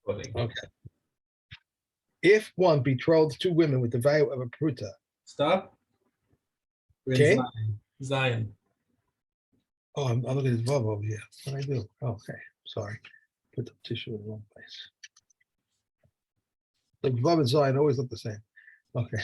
Okay. If one betrothed two women with the value of a pruta. Stop. Okay. Zion. Oh, I'm looking at Vav over here. What do I do? Oh, okay. Sorry. Put the tissue in the wrong place. The Vav and Zion always look the same. Okay.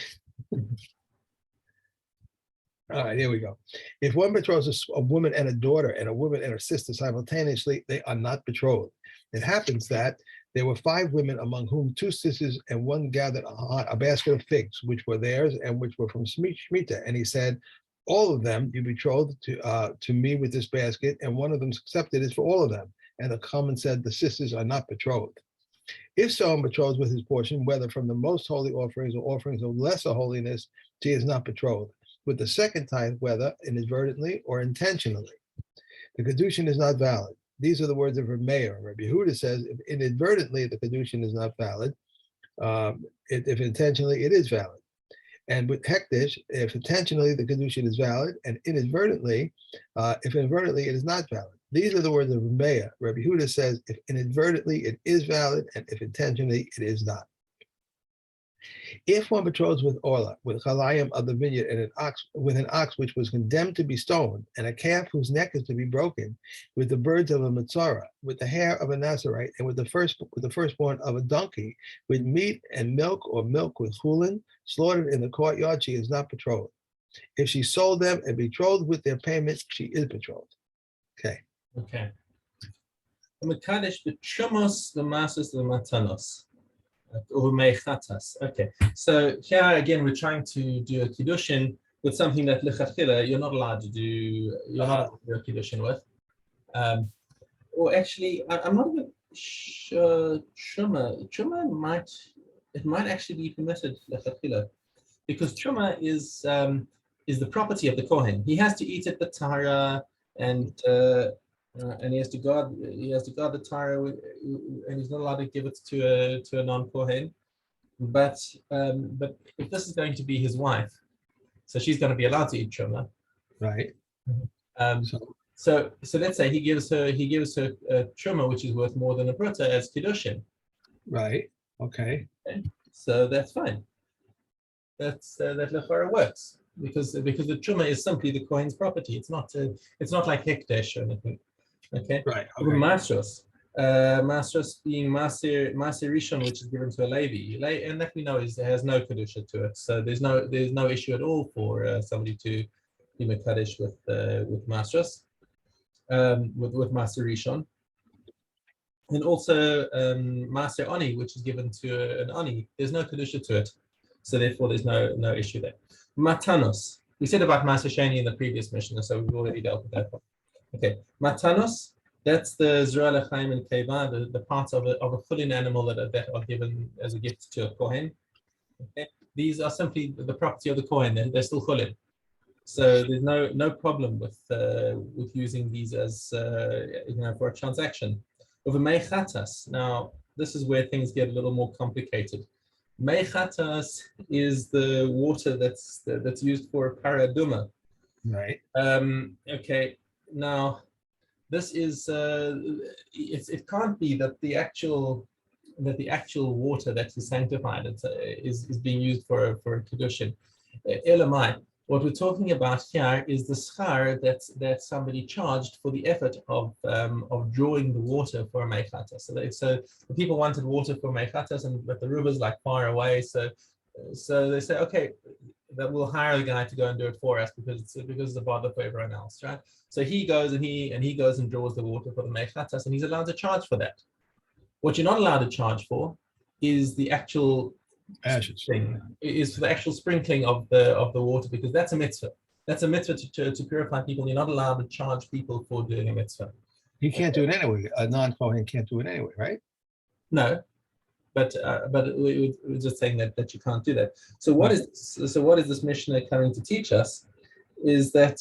All right, here we go. If one betroths a woman and a daughter and a woman and her sister simultaneously, they are not betrothed. It happens that there were 5 women among whom 2 sisters and one gathered a basket of figs, which were theirs and which were from Shemitah. And he said, all of them you betrothed to me with this basket, and one of them accepted it for all of them. And the Talmud said, the sisters are not betrothed. If someone betrothed with his portion, whether from the most holy offerings or offerings of lesser holiness, he is not betrothed. With the second time, whether inadvertently or intentionally, the Kiddushin is not valid. These are the words of Meir. Rabbi Yehuda says, if inadvertently the Kiddushin is not valid, if intentionally it is valid. And with Hekdesh, if intentionally the Kiddushin is valid, and inadvertently, if inadvertently it is not valid. These are the words of Meir. Rabbi Yehuda says, if inadvertently it is valid, and if intentionally it is not. If one betroths with Orla, with Chalayim of the vineyard, and with an ox which was condemned to be stoned, and a calf whose neck is to be broken, with the birds of a Mitzorah, with the hair of a Nazarite, and with the firstborn of a donkey, with meat and milk, or milk with chulin, slaughtered in the courtyard, she is not betrothed. If she sold them and betrothed with their payment, she is betrothed. Okay. Okay. The Mekadesh, the Chumos, the Masas, the Matanos. Okay, so here again we're trying to do a Kiddushin with something that lechatchila you're not allowed to do. You're not allowed to do a Kiddushin with. Or actually, I'm not even sure. Truma might actually be permitted lechatchila, because truma is the property of the kohen. He has to eat it the tahara, and he has to guard the Torah, and he's not allowed to give it to a non-kohen. But if this is going to be his wife, so she's going to be allowed to eat truma, right? So let's say he gives her a truma which is worth more than a pruta as kiddushin. Right. Okay. So that's fine. That lechora works because the truma is simply the kohen's property. It's not like hekdesh or anything. Okay. Right. Okay. Masros being Maser Rishon, which is given to a Levi, and that we know has no kedusha to it. So there's no issue at all for somebody to be mekadesh with Masros, with Maser Rishon, and also Maser Ani, which is given to an Ani. There's no kedusha to it, so therefore there's no issue there. Matanos. We said about Maser Sheni in the previous Mishna, so we've already dealt with that one. Okay, Matanos, that's the Zerah Lechaim and Keva, the parts of a chulin animal that are given as a gift to a Kohen. Okay, these are simply the property of the Kohen, they're still chulin. So there's no problem with using these as for a transaction. Over Meichatas, now this is where things get a little more complicated. Meichatas is the water that's used for a paraduma. Right. Okay. Now, this is it can't be that the actual water that is sanctified is being used for a kiddushin. Elamai. What we're talking about here is the schar that somebody charged for the effort of drawing the water for a meichatas. So the people wanted water for meichatas, but the river's like far away. So they say, okay, that we'll hire the guy to go and do it for us because it's a bother for everyone else, right? So he goes and he goes and draws the water for the meichatas, and he's allowed to charge for that. What you're not allowed to charge for is the actual thing, is for the actual sprinkling of the water, because that's a mitzvah. That's a mitzvah to purify people. You're not allowed to charge people for doing a mitzvah. He can't do it anyway. A non-kohen can't do it anyway, right? No. But we're just saying that you can't do that. So what is this Mishnah coming to teach us? Is that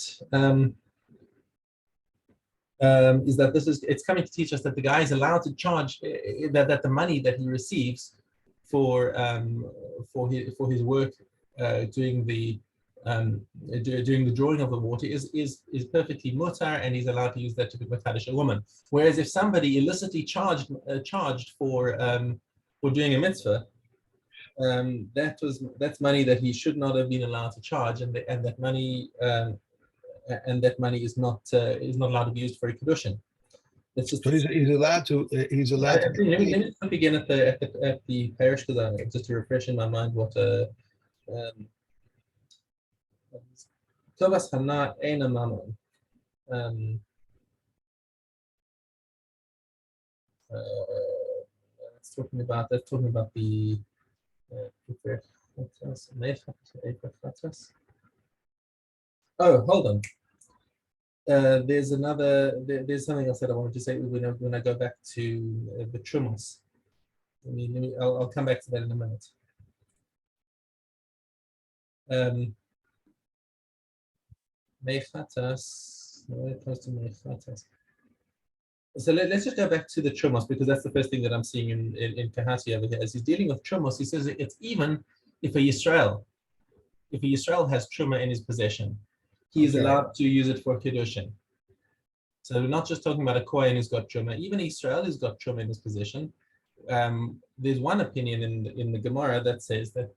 it's coming to teach us that the guy is allowed to charge that the money that he receives for his work doing the doing the drawing of the water is perfectly mutar, and he's allowed to use that to be mekadesh a woman. Whereas if somebody illicitly charged for doing a mitzvah, that's money that he should not have been allowed to charge, and that money is not allowed to be used for a Kiddushin. That's just So he's allowed to. He's allowed to. let me just look again at the parish design, just to refresh in my mind what Tovas Hana Eina Mammon. That's talking about the oh, hold on. There's something else that I wanted to say when I go back to the Trumos. I'll come back to that in a minute. Mechatas, very close to Mechatas. So let's just go back to the Trumos, because that's the first thing that I'm seeing in Kahati over here. As he's dealing with Trumos, he says it's even if a Yisrael has Truma in his possession, he is allowed to use it for Kiddushin. So we're not just talking about a Kohen who's got Truma. Even Israel has got Truma in his possession. There's one opinion in the Gemara that says that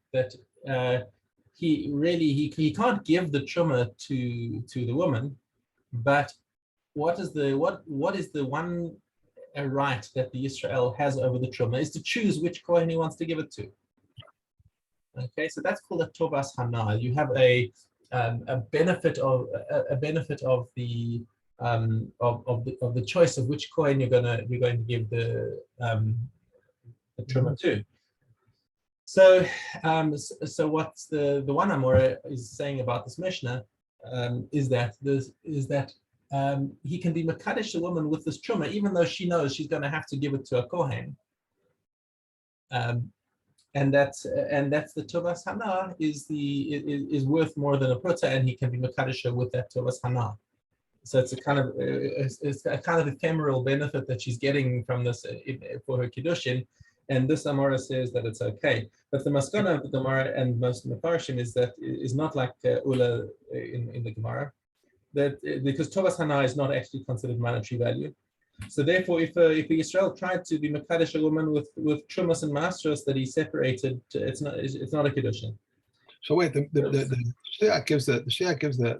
he can't give the Truma to the woman, but what is the one right that the Israel has over the Truma is to choose which Kohen he wants to give it to. Okay, so that's called a Tovas Hana. You have a benefit of the choice of which Kohen you're going to give the Truma to. So what's the one Amora is saying about this Mishna is that he can be mekadesh a woman with this Truma, even though she knows she's going to have to give it to a Kohen. And that's the Tovas Hana is worth more than a pruta, and he can be mekadesh with that Tovas Hana. So it's a kind of ephemeral benefit that she's getting from this for her Kiddushin, and this Amora says that it's okay. But the maskana of the Gemara and most Mefarshim is not like Ula in the Gemara, that because Tovas Hana is not actually considered monetary value. So therefore, if a Yisrael tried to be mekadesh a woman with trumas and mastros that he separated, it's not a Kiddushin. So wait, the shiach gives the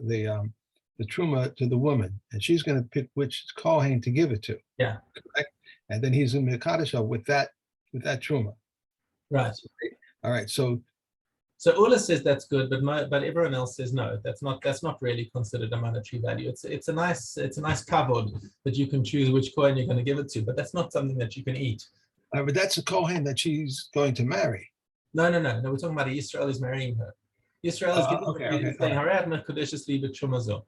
truma to the woman, and she's going to pick which kohen to give it to. Yeah. Correct? And then he's in mekadesh with that truma. Right. All right. So Ula says that's good, but everyone else says no. That's not really considered a monetary value. It's a nice kavod that you can choose which kohen you're going to give it to, but that's not something that you can eat. But that's a kohen that she's going to marry. No. We're talking about Yisrael is marrying her. Yisrael is saying harat mekudeshes li b'trumazo.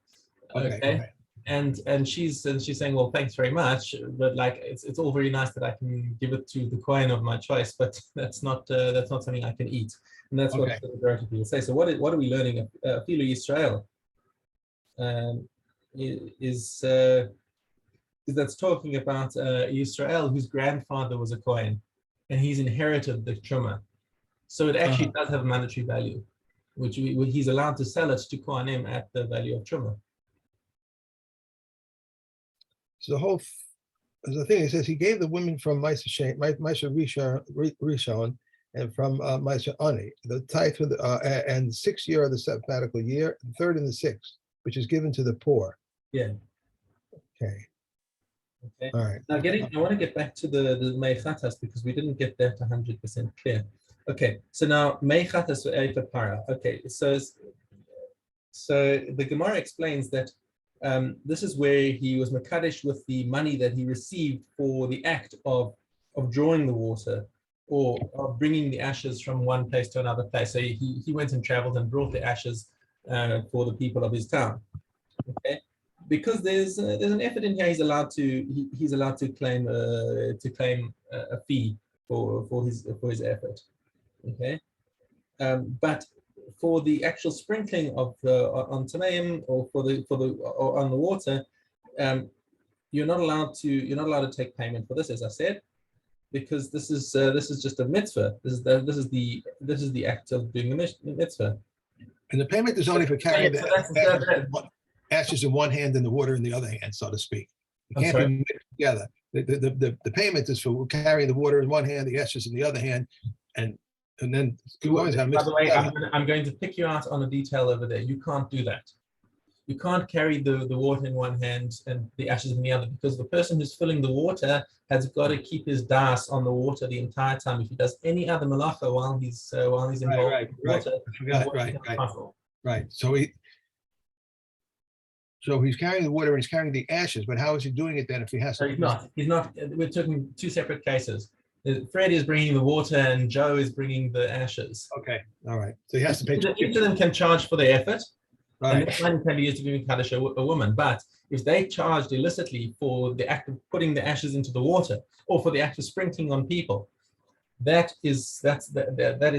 Okay. And she's saying, well, thanks very much, but like it's all very nice that I can give it to the kohen of my choice, but that's not something I can eat. And that's what the majority of people say. So what are we learning? Afilu Yisrael is that's talking about Yisrael whose grandfather was a Kohen, and he's inherited the Truma. So it actually does have a monetary value, which he's allowed to sell it to Kohanim at the value of Truma. So the thing it says he gave the women from Maisa Rishon and from Maisa Ani the tithe for and the 6th year of the sabbatical year, the 3rd and the 6th, which is given to the poor. Yeah. Okay. All right. Now I want to get back to the Meichatas because we didn't get that 100% clear. Okay. So now Meichatas for para. Okay. So the Gemara explains that this is where he was mekadesh with the money that he received for the act of drawing the water or of bringing the ashes from one place to another place. So he went and traveled and brought the ashes for the people of his town. Okay, because there's an effort in here. He's allowed to claim a fee for his effort. Okay, but for the actual sprinkling of on Tameim or or on the water, you're not allowed to take payment for this, as I said, because this is just a mitzvah. This is the act of doing the mitzvah. And the payment is only for carrying So that's ashes in one hand and the water in the other hand, so to speak. It I'm can't sorry? be mixed together. The payment is for carrying the water in one hand, the ashes in the other hand, and then By the way, together. I'm going to pick you out on a detail over there. You can't do that. You can't carry the water in one hand and the ashes in the other, because the person who's filling the water has got to keep his das on the water the entire time. If he does any other malacha while he's involved Right, in water, I forgot, right. So he's carrying the water and he's carrying the ashes, but how is he doing it then if he has So to? he's not. We're talking two separate cases. Fred is bringing the water and Joe is bringing the ashes. Okay, all right. So he has to pay. Each of them can charge for their effort. And Right. that money can be used to do Kaddish a woman. But if they charged illicitly for the act of putting the ashes into the water or for the act of sprinkling on people, that is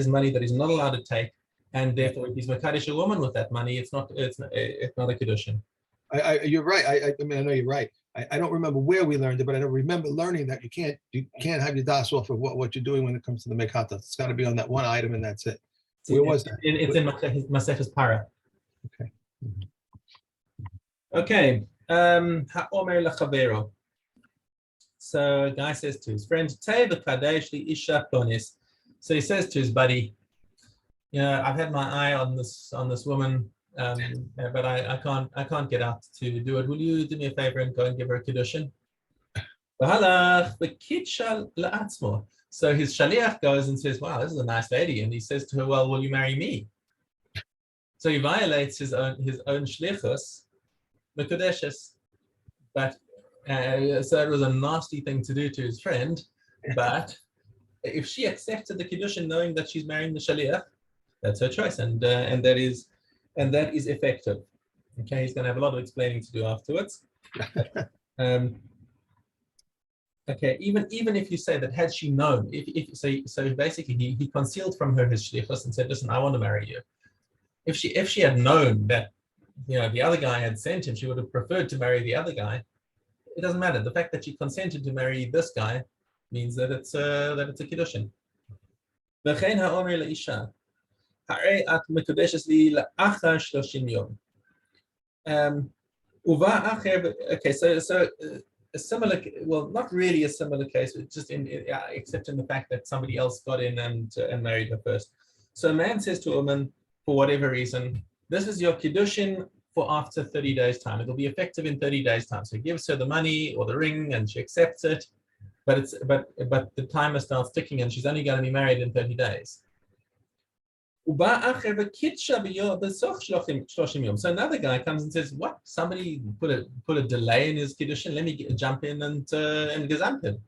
money that is not allowed to take. And therefore, if he's Kaddish a woman with that money, it's not a Kiddushin. You're right. I mean, I know you're right. I don't remember where we learned it, but I don't remember learning that you can't have your das off of what you're doing when it comes to the mekata. It's got to be on that one item and that's it. Where was that? It's in Masechus Para. Okay. Okay. Ha'omer lechavero. So a guy says to his friend, Teva kadesh li isha plonis. So he says to his buddy, I've had my eye on this woman, but I can't get out to do it. Will you do me a favor and go and give her a Kiddushin? So his shaliach goes and says, wow, this is a nice lady. And he says to her, well, will you marry me? So he violates his own shlichus, mekudeshes. But so it was a nasty thing to do to his friend. But if she accepted the Kiddushin knowing that she's marrying the shaliach, that's her choice, and that is effective. Okay, he's going to have a lot of explaining to do afterwards. Okay, even if you say that had she known, if so basically he concealed from her his shlichus and said, listen, I want to marry you. If she had known that the other guy had sent him, she would have preferred to marry the other guy. It doesn't matter. The fact that she consented to marry this guy means that it's a Kiddushin. V'chein ha'omer le'isha, ha'rei at mekudeshes li la'achar 30 yom. Uva acher. Okay, so a similar, well, not really a similar case, but just except in the fact that somebody else got in and married her first. So a man says to a woman, for whatever reason, this is your Kiddushin for after 30 days time. It'll be effective in 30 days time. So he gives her the money or the ring and she accepts it, but the timer starts ticking and she's only going to be married in 30 days. So another guy comes and says, what? Somebody put a delay in his Kiddushin, let me jump in and gazamp him.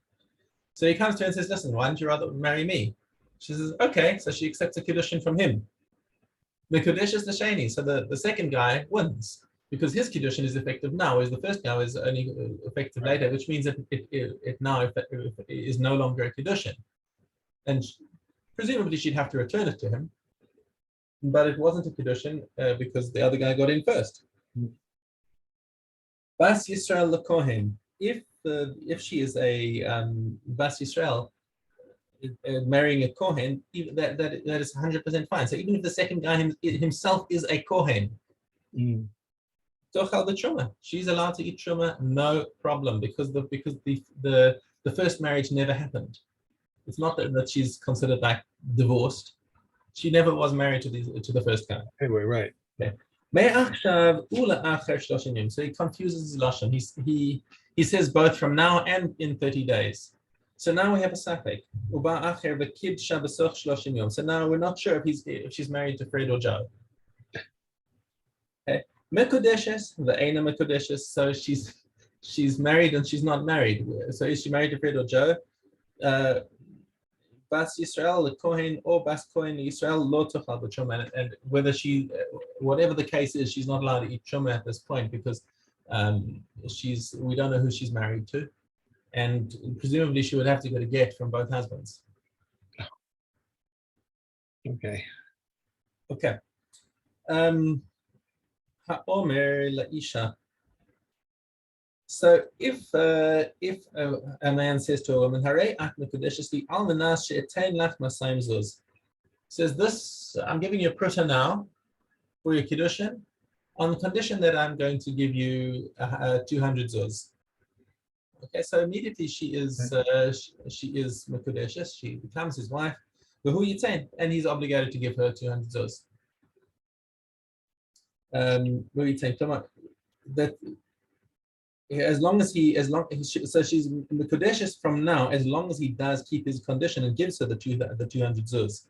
So he comes to her and says, listen, why don't you rather marry me? She says, okay. So she accepts a Kiddushin from him. The Kiddush is the Shani, so the second guy wins because his Kiddushin is effective now, whereas the first guy is only effective later, which means that it now is no longer a Kiddushin. And presumably she'd have to return it to him, but it wasn't a Kiddushin because the other guy got in first. Bas Yisrael lekohen. If she is a Bas Yisrael, marrying a Kohen, that is 100% fine. So even if the second guy himself is a Kohen, Tochal the Truma, she's allowed to eat Truma, no problem, because the first marriage never happened. It's not that she's considered like divorced. She never was married to the first guy. Anyway, right. Okay. So he confuses his lashon. He says both from now and in 30 days. So now we have a safek. So now we're not sure if she's married to Fred or Joe. Okay. Mekudeshes, the Eina Mekudeshes. So she's married and she's not married. So is she married to Fred or Joe? Bas Yisrael, the Kohen, or Bas Kohen Yisrael, lo tochal b'truma. And whether whatever the case is, she's not allowed to eat truma at this point because we don't know who she's married to. And presumably she would have to get a get from both husbands. Okay. Okay. Ha'omer la'isha. So if a man says to a woman, "Harei at mekudeshesli al menas she'etein lach masayim zuz," says this, I'm giving you a pruta now, for your Kiddushin on condition that I'm going to give you 200 zuz. Okay, so immediately she is Mekudeshes, she becomes his wife, but who Yitain, and he's obligated to give her 200 zuz. That so she's Mekudeshes from now, as long as he does keep his condition and gives her the 200 zuz.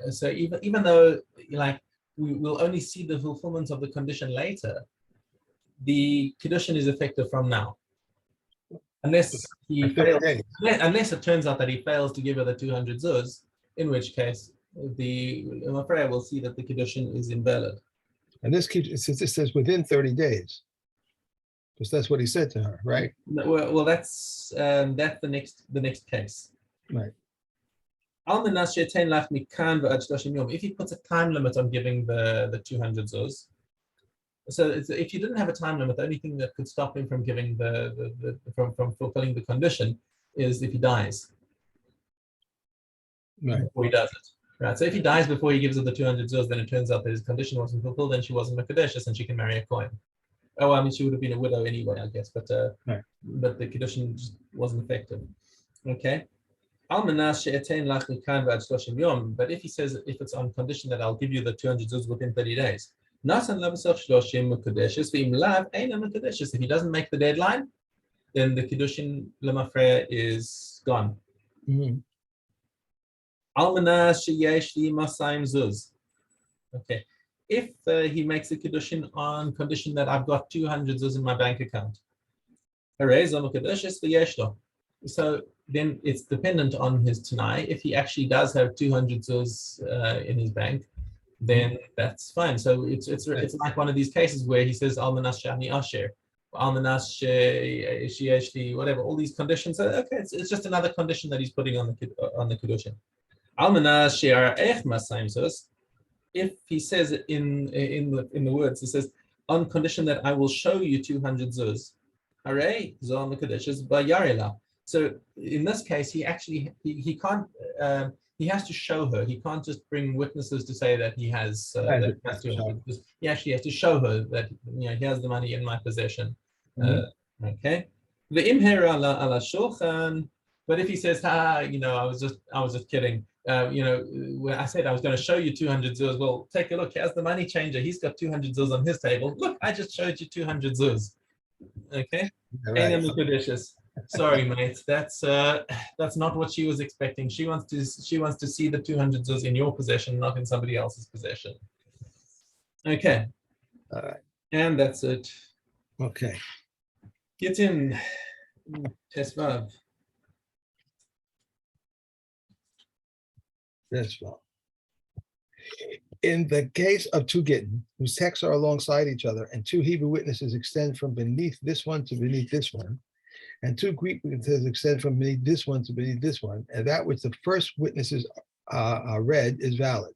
So even though like we will only see the fulfillment of the condition later, the Kiddushin is effective from now, unless he fails, unless it turns out that he fails to give her the 200 zuz, in which case the Mafreya will see that the Kiddushin is invalid. And this says within 30 days, because that's what he said to her, right? Well, that's the next case. Right. If he puts a time limit on giving the 200 zuz, so if you didn't have a time limit, the only thing that could stop him from giving from fulfilling the condition is if he dies. Right. Before he does it. Right. So if he dies before he gives her the 200 zuz, then it turns out that his condition wasn't fulfilled, then she wasn't Mekudeshes and she can marry a Kohen. Oh, I mean, she would have been a widow anyway, I guess, but right. But the Kiddushin just wasn't effective. Okay. But if he says, if it's on condition that I'll give you the 200 zuz within 30 days, if he doesn't make the deadline, then the Kiddushin Lemafreya is gone. Mm-hmm. Okay. If he makes a Kiddushin on condition that I've got 200 zuz in my bank account, so then it's dependent on his Tanai. If he actually does have 200 zuz in his bank, then that's fine. So it's like one of these cases where he says al manas shani asher, al manas she whatever, all these conditions. So, okay, it's just another condition that he's putting on the Kiddushin. Al manas she'ar ech masayim zuz. If he says it in the words, he says on condition that I will show you 200 zuz. Hooray, zon Mekudeshes bayarela. So in this case, he actually he can't. He has to show her. He can't just bring witnesses to say that he has. He actually has to show her that he has the money in my possession. Okay. The imhera ala shulchan. But if he says, I was just kidding. When I said I was going to show you 200 zuz, well, take a look. Here's the money changer. He's got 200 zuz on his table. Look, I just showed you 200 zuz. Okay. Right. Sorry, mate. That's not what she was expecting. She wants to see the 200 zuz in your possession, not in somebody else's possession. Okay. All right. And that's it. Okay. Get in. Tesvav. That's well. In the case of two Gittin, whose texts are alongside each other, and two Hebrew witnesses extend from beneath this one to beneath this one, and two Greek witnesses extend from beneath this one to beneath this one, and that which the first witnesses read is valid.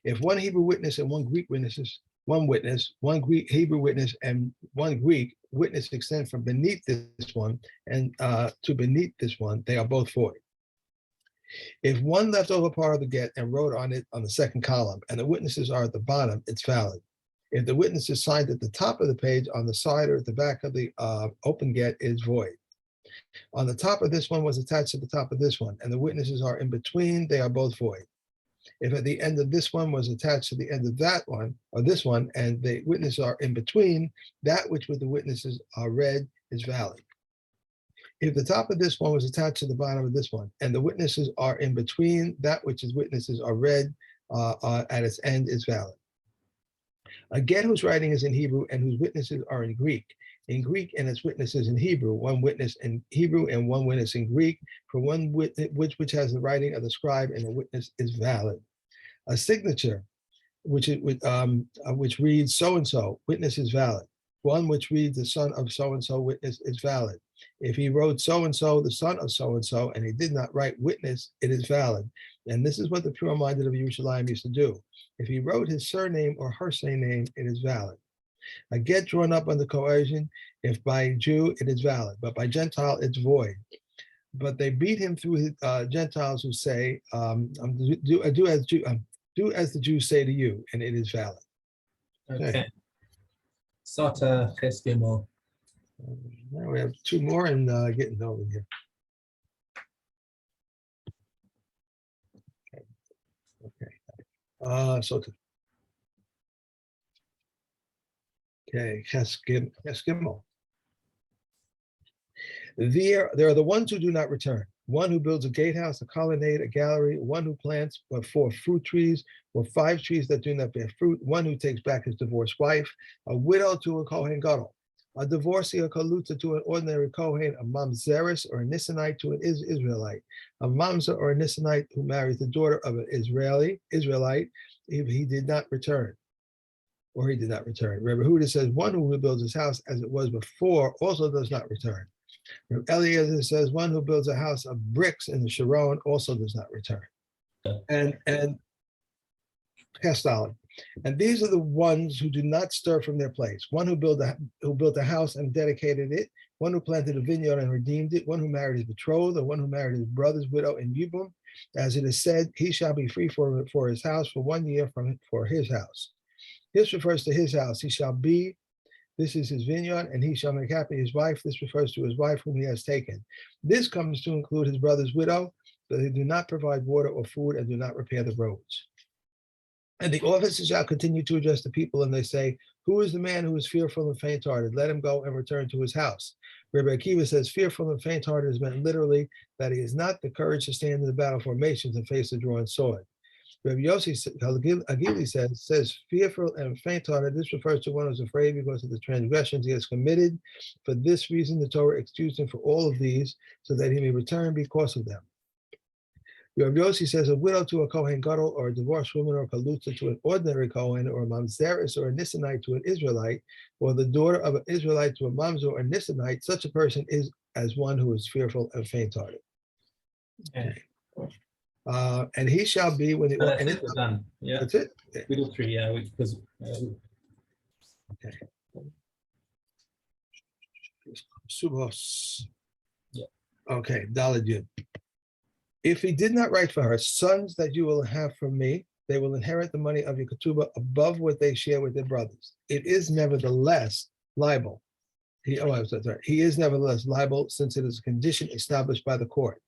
If one Hebrew witness and one Greek witnesses, one witness, one Greek Hebrew witness and one Greek witness extend from beneath this one and to beneath this one, they are both void. If one left over part of the get and wrote on it on the second column, and the witnesses are at the bottom, it's valid. If the witness is signed at the top of the page, on the side or at the back of the open get, is void. On the top of this one was attached to the top of this one, and the witnesses are in between, they are both void. If at the end of this one was attached to the end of that one, or this one, and the witnesses are in between, that which with the witnesses are read is valid. If the top of this one was attached to the bottom of this one, and the witnesses are in between, that which is witnesses are read at its end is valid. A get whose writing is in Hebrew and whose witnesses are in Greek and its witnesses in Hebrew, one witness in Hebrew and one witness in Greek, for one which has the writing of the scribe and the witness is valid. A signature which reads so-and-so, witness is valid. One which reads the son of so-and-so, witness is valid. If he wrote so-and-so, the son of so-and-so, and he did not write witness, it is valid. And this is what the pure-minded of Yerushalayim used to do. If he wrote his surname or her surname, it is valid. A get drawn up under coercion, if by Jew, it is valid, but by Gentile, it's void. But they beat him through his Gentiles who say, do as Do as the Jews say to you, and it is valid. Okay. Sota Cheskimo. Now we have two more and getting over here. Okay. So okay, Cheskimo. There are the ones who do not return. One who builds a gatehouse, a colonnade, a gallery, one who plants but 4 fruit trees, or 5 trees that do not bear fruit, one who takes back his divorced wife, a widow to a Kohen Gadol, a divorcee or kaluta to an ordinary Kohen, a mamzeris or a Nissanite to an Israelite, a mamzer or a Nissanite who marries the daughter of an Israelite, if he did not return. Or he did not return. Rabbi Huda says, one who rebuilds his house as it was before also does not return. Eliezer says, one who builds a house of bricks in the Sharon also does not return. And Hestalin. And these are the ones who do not stir from their place. One who built a house and dedicated it, one who planted a vineyard and redeemed it, one who married his betrothed, or one who married his brother's widow in Yibum. As it is said, he shall be free for his house for 1 year for his house. This refers to his house. He shall be, this is his vineyard, and he shall make happy his wife. This refers to his wife whom he has taken. This comes to include his brother's widow, but they do not provide water or food and do not repair the roads. And the officers shall continue to address the people, and they say, who is the man who is fearful and faint-hearted? Let him go and return to his house. Rabbi Akiva says, fearful and faint-hearted is meant literally that he has not the courage to stand in the battle formations and face the drawn sword. Rabbi Yossi Agili says, fearful and faint-hearted. This refers to one who is afraid because of the transgressions he has committed. For this reason, the Torah excused him for all of these, so that he may return because of them. Rabbi Yossi says, a widow to a Kohen Gadol, or a divorced woman or a kaluta to an ordinary Kohen, or a mamzeris or a Nissanite to an Israelite, or the daughter of an Israelite to a mamzer or a Nissanite, such a person is as one who is fearful and faint-hearted. Okay. And he shall be when the That's it, we're done. Yeah, that's it. we do 3. Yeah, because Okay. Subos. Yeah. Okay, Daled Yud. If he did not write for her, sons that you will have from me, they will inherit the money of your ketubah above what they share with their brothers. It is nevertheless liable. He is nevertheless liable, since it is a condition established by the court.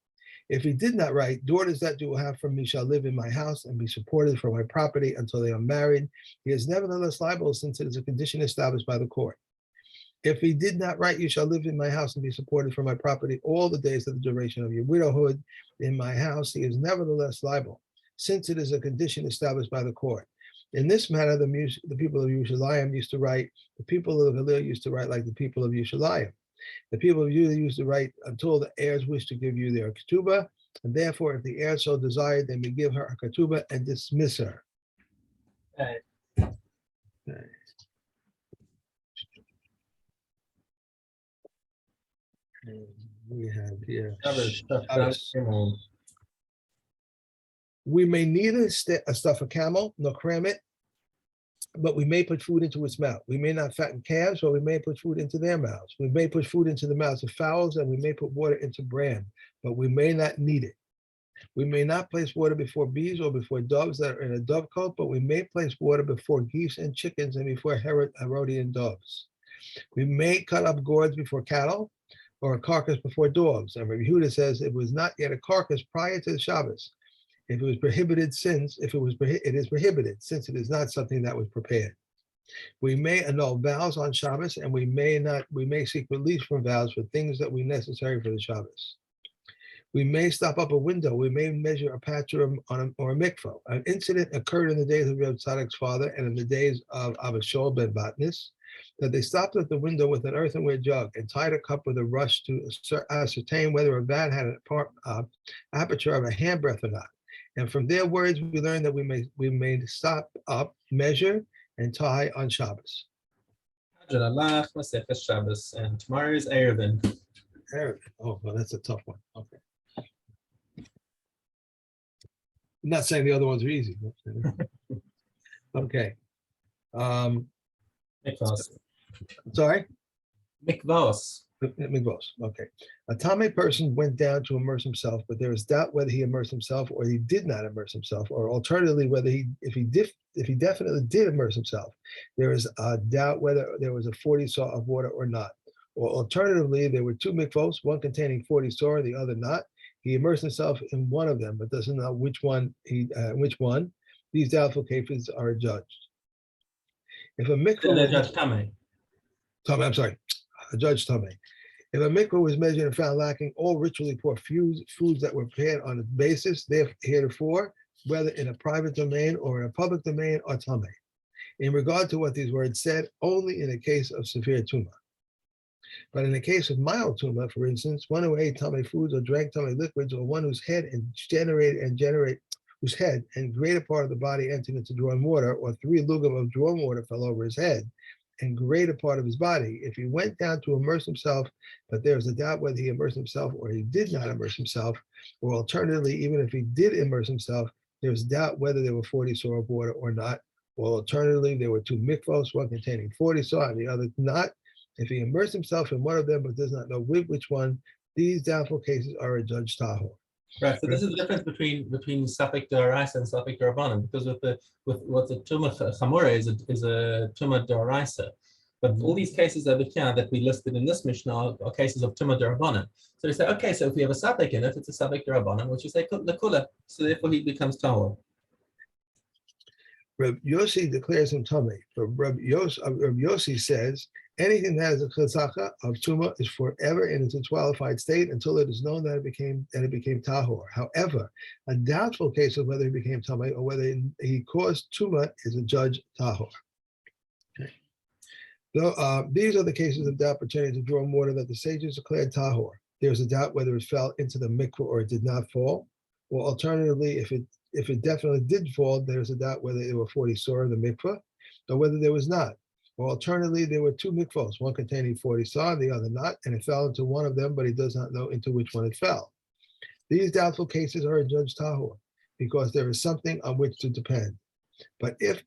If he did not write, daughters that you will have from me shall live in my house and be supported from my property until they are married. He is nevertheless liable, since it is a condition established by the court. If he did not write, you shall live in my house and be supported from my property all the days of the duration of your widowhood in my house. He is nevertheless liable, since it is a condition established by the court. In this manner, the people of Yerushalayim used to write, the people of Galil used to write like the people of Yerushalayim. The people of Judah used to write until the heirs wish to give you their ketubah, and therefore, if the heirs so desired, they may give her a ketubah and dismiss her. okay. Okay. And we have here. Shabbos. We may neither stuff a camel nor cram it, but we may put food into its mouth. We may not fatten calves, but we may put food into their mouths. We may put food into the mouths of fowls, and we may put water into bran, but we may not knead it. We may not place water before bees or before doves that are in a dovecote, but we may place water before geese and chickens and before Herodian doves. We may cut up gourds before cattle, or a carcass before dogs. And Rabbi Yehuda says it was not yet a carcass prior to the Shabbos. If it was prohibited, it is prohibited, since it is not something that was prepared. We may annul vows on Shabbos, and we may seek release from vows for things that we necessary for the Shabbos. We may stop up a window. We may measure a patch or a mikvah. An incident occurred in the days of Reb Tzadok's father and in the days of Abba Shaul ben Batnis, that they stopped at the window with an earthenware jug and tied a cup with a rush to ascertain whether a vat had an aperture of a handbreadth or not. And from their words, we learned that we may stop up, measure, and tie on Shabbos. Shabbos, and tomorrow is Erevin. Erevin. Oh, well, that's a tough one. Okay. I'm not saying the other ones are easy. Okay. Mikvos. Sorry? Mikvos. Mikvos. Okay. A Tame person went down to immerse himself, but there is doubt whether he immersed himself or he did not immerse himself, or alternatively, whether if he definitely did immerse himself, there is a doubt whether there was a 40 saw of water or not. Or alternatively, there were two mikvos, one containing 40 saw and the other not. He immersed himself in one of them, but doesn't know which one. These doubtful cases are judged. If a mikvah The was judge Tame. Tame, I'm sorry, a judge Tame. If a mikvah was measured and found lacking all ritually poor foods that were prepared on its basis, heretofore, whether in a private domain or in a public domain, are Tame. In regard to what these words said, only in the case of severe tumah. But in the case of mild tumah, for instance, one who ate Tame foods or drank Tame liquids, or one whose head whose head and greater part of the body entered into drawn water, or 3 lugim of drawn water fell over his head, and greater part of his body, if he went down to immerse himself, but there is a doubt whether he immersed himself or he did not immerse himself, or alternatively, even if he did immerse himself, there is doubt whether there were 40 saw of water or not, or alternatively, there were 2 mikvos, one containing 40 saw and the other not. If he immersed himself in one of them but does not know which one, these doubtful cases are a judge tahor. Right. So this is the difference between Safek D'Oraisa and Safek D'Rabbanan, because with what the Tumah Chamura is a Tumah D'Oraisa. But all these cases over here that we listed in this Mishnah are cases of Tumah D'Rabbanan. So they say, okay, so if we have a Safek in it, it's a Safek D'Rabbanan, which you say Lekula. So therefore he becomes Tahor. Reb Yossi declares him tummy. But Reb Yossi says anything that has a chazaka of tumah is forever in its disqualified state until it is known that it became tahor. However, a doubtful case of whether he became tummy or whether he caused tumah is a judge tahor. Okay. So, these are the cases of doubt pertaining to drawn water that the sages declared tahor. There is a doubt whether it fell into the mikvah or it did not fall, or alternatively, if it definitely did fall, there's a doubt whether there were 40 saw in the mikvah or whether there was not. Or alternatively, there were 2 mikvahs, one containing 40 saw and the other not, and it fell into one of them, but he does not know into which one it fell. These doubtful cases are a judge tahor because there is something on which to depend. But if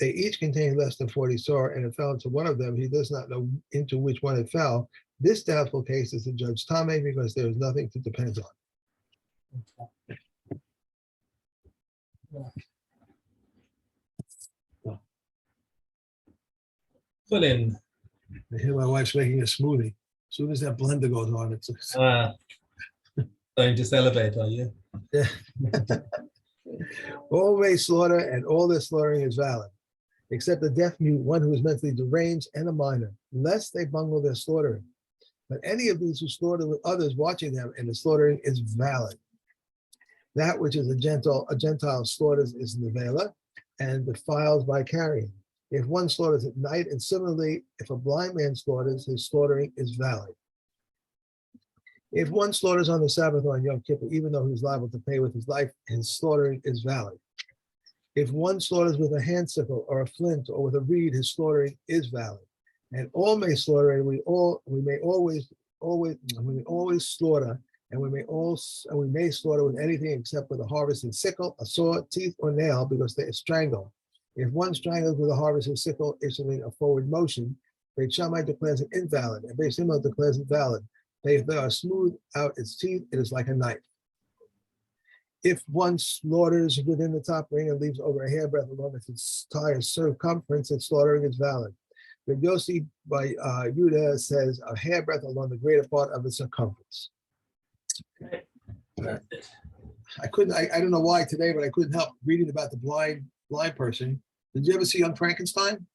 they each contain less than 40 saw and it fell into one of them, he does not know into which one it fell. This doubtful case is a judge tameh because there is nothing to depend on. Fill in. I hear my wife's making a smoothie. As soon as that blender goes on, it's Going to celebrate, are you? yeah. All may slaughter, and all their slaughtering is valid, except a deaf mute, one who is mentally deranged, and a minor, lest they bungle their slaughtering. But any of these who slaughter with others watching them, and the slaughtering is valid. That which is a Gentile slaughters is nevela and defiles by carrying. If one slaughters at night, and similarly, if a blind man slaughters, his slaughtering is valid. If one slaughters on the Sabbath or on Yom Kippur, even though he's liable to pay with his life, his slaughtering is valid. If one slaughters with a hand sickle or a flint or with a reed, his slaughtering is valid. And all may slaughter, and we may always slaughter, and we may slaughter with anything except with a harvesting sickle, a saw, teeth, or nail, because they strangle. If one strangles with a harvesting sickle, issuing a forward motion, Beit Shammai declares it invalid, and Beit Hillel declares it valid. If they are smooth out its teeth, it is like a knife. If one slaughters within the top ring and leaves over a hairbreadth along its entire circumference, its slaughtering is valid. But Yossi by Yudah says a hairbreadth along the greater part of its circumference. Okay. I don't know why today, but I couldn't help reading about the blind person. Did you ever see Young Frankenstein?